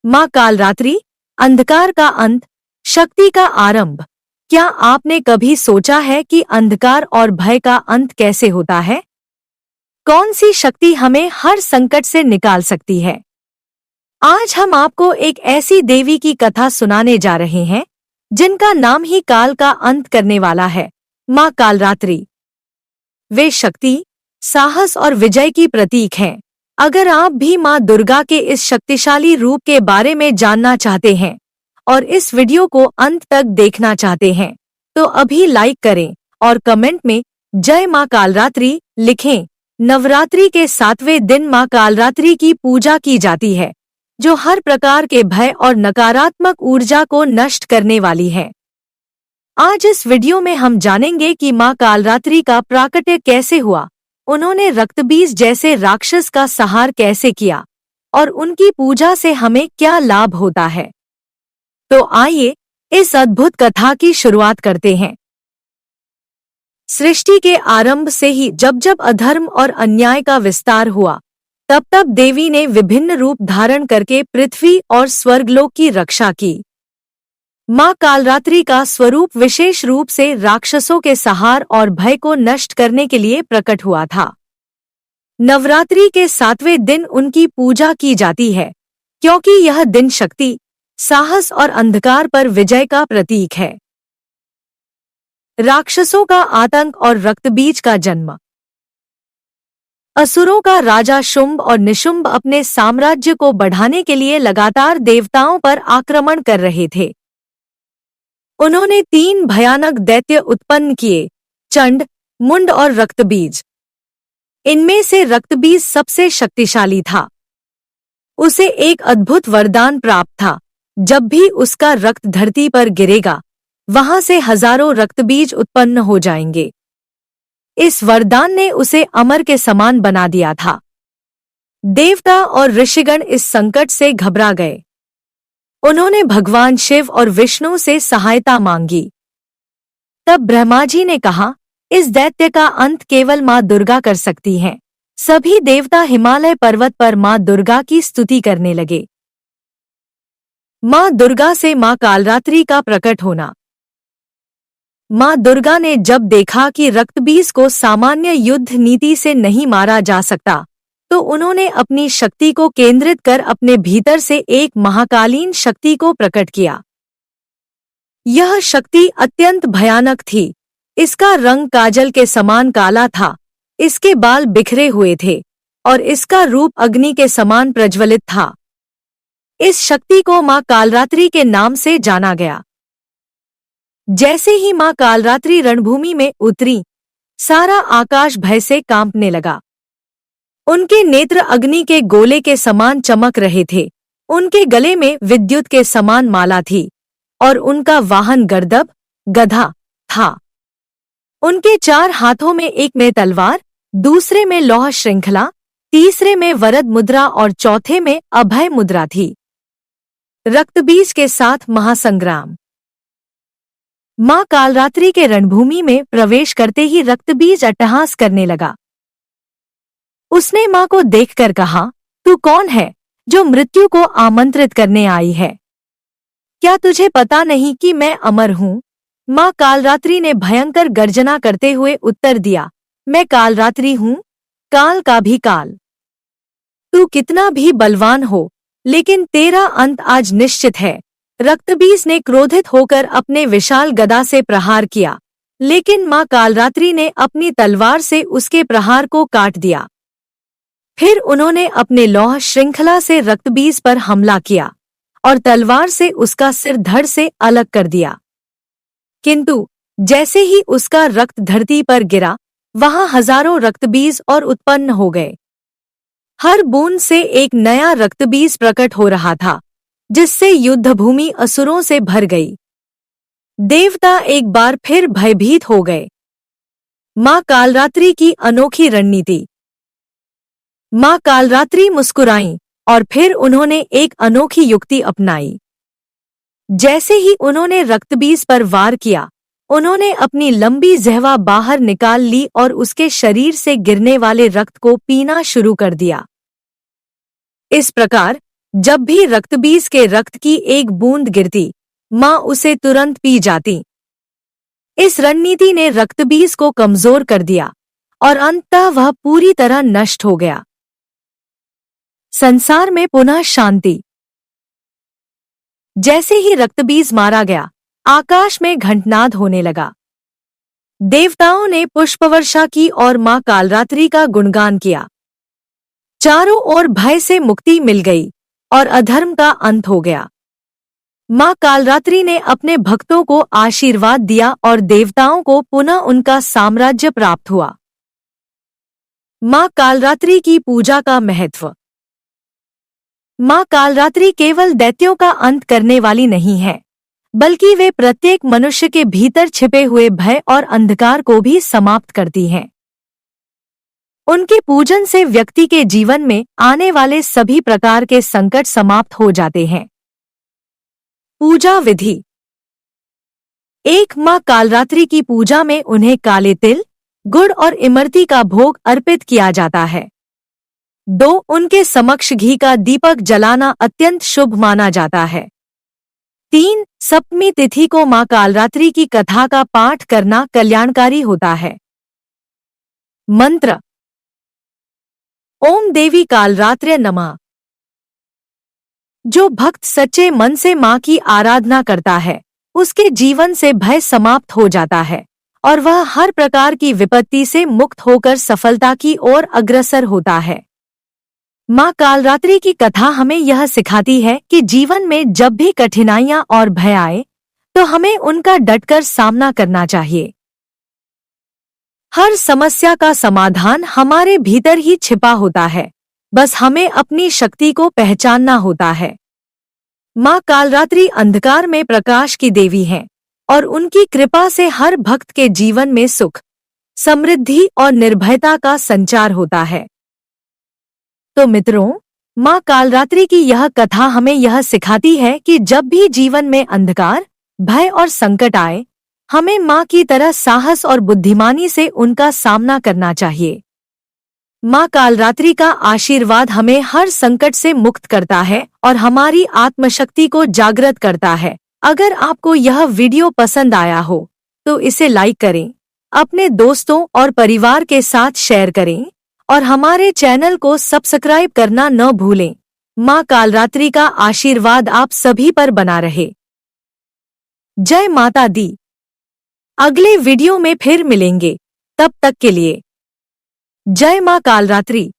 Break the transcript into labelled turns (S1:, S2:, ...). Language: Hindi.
S1: माँ कालरात्रि, अंधकार का अंत, शक्ति का आरंभ। क्या आपने कभी सोचा है कि अंधकार और भय का अंत कैसे होता है? कौन सी शक्ति हमें हर संकट से निकाल सकती है? आज हम आपको एक ऐसी देवी की कथा सुनाने जा रहे हैं जिनका नाम ही काल का अंत करने वाला है, माँ कालरात्रि। वे शक्ति, साहस और विजय की प्रतीक हैं। अगर आप भी माँ दुर्गा के इस शक्तिशाली रूप के बारे में जानना चाहते हैं और इस वीडियो को अंत तक देखना चाहते हैं, तो अभी लाइक करें और कमेंट में जय माँ कालरात्रि लिखें। नवरात्रि के 7वें दिन माँ कालरात्रि की पूजा की जाती है, जो हर प्रकार के भय और नकारात्मक ऊर्जा को नष्ट करने वाली है। आज इस वीडियो में हम जानेंगे कि माँ कालरात्रि का प्राकट्य कैसे हुआ, उन्होंने रक्तबीज जैसे राक्षस का संहार कैसे किया और उनकी पूजा से हमें क्या लाभ होता है। तो आइए इस अद्भुत कथा की शुरुआत करते हैं। सृष्टि के आरंभ से ही जब जब अधर्म और अन्याय का विस्तार हुआ, तब तब देवी ने विभिन्न रूप धारण करके पृथ्वी और स्वर्गलोक की रक्षा की। माँ कालरात्रि का स्वरूप विशेष रूप से राक्षसों के संहार और भय को नष्ट करने के लिए प्रकट हुआ था। नवरात्रि के 7वें दिन उनकी पूजा की जाती है, क्योंकि यह दिन शक्ति, साहस और अंधकार पर विजय का प्रतीक है। राक्षसों का आतंक और रक्तबीज का जन्म। असुरों का राजा शुंभ और निशुंभ अपने साम्राज्य को बढ़ाने के लिए लगातार देवताओं पर आक्रमण कर रहे थे। उन्होंने 3 भयानक दैत्य उत्पन्न किए, चंड, मुंड और रक्तबीज। इनमें से रक्तबीज सबसे शक्तिशाली था। उसे एक अद्भुत वरदान प्राप्त था, जब भी उसका रक्त धरती पर गिरेगा, वहां से हजारों रक्तबीज उत्पन्न हो जाएंगे। इस वरदान ने उसे अमर के समान बना दिया था। देवता और ऋषिगण इस संकट से घबरा गए। उन्होंने भगवान शिव और विष्णु से सहायता मांगी। तब ब्रह्मा जी ने कहा, इस दैत्य का अंत केवल माँ दुर्गा कर सकती हैं। सभी देवता हिमालय पर्वत पर माँ दुर्गा की स्तुति करने लगे। माँ दुर्गा से माँ कालरात्रि का प्रकट होना। माँ दुर्गा ने जब देखा कि रक्तबीज को सामान्य युद्ध नीति से नहीं मारा जा सकता, तो उन्होंने अपनी शक्ति को केंद्रित कर अपने भीतर से एक महाकालीन शक्ति को प्रकट किया। यह शक्ति अत्यंत भयानक थी। इसका रंग काजल के समान काला था, इसके बाल बिखरे हुए थे और इसका रूप अग्नि के समान प्रज्वलित था। इस शक्ति को माँ कालरात्रि के नाम से जाना गया। जैसे ही माँ कालरात्रि रणभूमि में उतरी, सारा आकाश भय से कांपने लगा। उनके नेत्र अग्नि के गोले के समान चमक रहे थे, उनके गले में विद्युत के समान माला थी और उनका वाहन गर्दभ, गधा था। उनके 4 हाथों में एक में तलवार, दूसरे में लौह श्रृंखला, तीसरे में वरद मुद्रा और चौथे में अभय मुद्रा थी। रक्तबीज के साथ महासंग्राम। माँ कालरात्रि के रणभूमि में प्रवेश करते ही रक्तबीज अट्टहास करने लगा। उसने माँ को देखकर कहा, तू कौन है जो मृत्यु को आमंत्रित करने आई है? क्या तुझे पता नहीं कि मैं अमर हूँ? माँ कालरात्रि ने भयंकर गर्जना करते हुए उत्तर दिया, मैं कालरात्रि हूँ, काल का भी काल। तू कितना भी बलवान हो, लेकिन तेरा अंत आज निश्चित है। रक्तबीज ने क्रोधित होकर अपने विशाल गदा से प्रहार किया, लेकिन माँ कालरात्रि ने अपनी तलवार से उसके प्रहार को काट दिया। फिर उन्होंने अपने लौह श्रृंखला से रक्तबीज पर हमला किया और तलवार से उसका सिर धड़ से अलग कर दिया। किंतु जैसे ही उसका रक्त धरती पर गिरा, वहां हजारों रक्तबीज और उत्पन्न हो गए। हर बूंद से एक नया रक्तबीज प्रकट हो रहा था, जिससे युद्धभूमि असुरों से भर गई। देवता एक बार फिर भयभीत हो गए। माँ कालरात्रि की अनोखी रणनीति। माँ कालरात्रि मुस्कुराईं और फिर उन्होंने एक अनोखी युक्ति अपनाई। जैसे ही उन्होंने रक्तबीज पर वार किया, उन्होंने अपनी लंबी जिह्वा बाहर निकाल ली और उसके शरीर से गिरने वाले रक्त को पीना शुरू कर दिया। इस प्रकार जब भी रक्तबीज के रक्त की एक बूंद गिरती, माँ उसे तुरंत पी जाती। इस रणनीति ने रक्तबीज को कमजोर कर दिया और अंततः वह पूरी तरह नष्ट हो गया। संसार में पुनः शांति। जैसे ही रक्तबीज मारा गया, आकाश में घंटनाद होने लगा। देवताओं ने पुष्पवर्षा की और मां कालरात्रि का गुणगान किया। चारों ओर भय से मुक्ति मिल गई और अधर्म का अंत हो गया। मां कालरात्रि ने अपने भक्तों को आशीर्वाद दिया और देवताओं को पुनः उनका साम्राज्य प्राप्त हुआ। मां कालरात्रि की पूजा का महत्व। मां कालरात्रि केवल दैत्यों का अंत करने वाली नहीं है, बल्कि वे प्रत्येक मनुष्य के भीतर छिपे हुए भय और अंधकार को भी समाप्त करती हैं। उनके पूजन से व्यक्ति के जीवन में आने वाले सभी प्रकार के संकट समाप्त हो जाते हैं। पूजा विधि। एक, मां कालरात्रि की पूजा में उन्हें काले तिल, गुड़ और इमरती का भोग अर्पित किया जाता है। 2, उनके समक्ष घी का दीपक जलाना अत्यंत शुभ माना जाता है। 3, सप्तमी तिथि को मां कालरात्रि की कथा का पाठ करना कल्याणकारी होता है। मंत्र। ओम देवी कालरात्र्य नमः। जो भक्त सच्चे मन से मां की आराधना करता है, उसके जीवन से भय समाप्त हो जाता है और वह हर प्रकार की विपत्ति से मुक्त होकर सफलता की ओर अग्रसर होता है। मां कालरात्रि की कथा हमें यह सिखाती है कि जीवन में जब भी कठिनाइयां और भय आए, तो हमें उनका डटकर सामना करना चाहिए। हर समस्या का समाधान हमारे भीतर ही छिपा होता है, बस हमें अपनी शक्ति को पहचानना होता है। मां कालरात्रि अंधकार में प्रकाश की देवी हैं और उनकी कृपा से हर भक्त के जीवन में सुख, समृद्धि और निर्भयता का संचार होता है। तो मित्रों, मां कालरात्रि की यह कथा हमें यह सिखाती है कि जब भी जीवन में अंधकार, भय और संकट आए, हमें मां की तरह साहस और बुद्धिमानी से उनका सामना करना चाहिए। मां कालरात्रि का आशीर्वाद हमें हर संकट से मुक्त करता है और हमारी आत्मशक्ति को जागृत करता है। अगर आपको यह वीडियो पसंद आया हो, तो इसे लाइक करें, अपने दोस्तों और परिवार के साथ शेयर करें और हमारे चैनल को सब्सक्राइब करना न भूलें। मां कालरात्रि का आशीर्वाद आप सभी पर बना रहे। जय माता दी। अगले वीडियो में फिर मिलेंगे, तब तक के लिए जय मां कालरात्रि।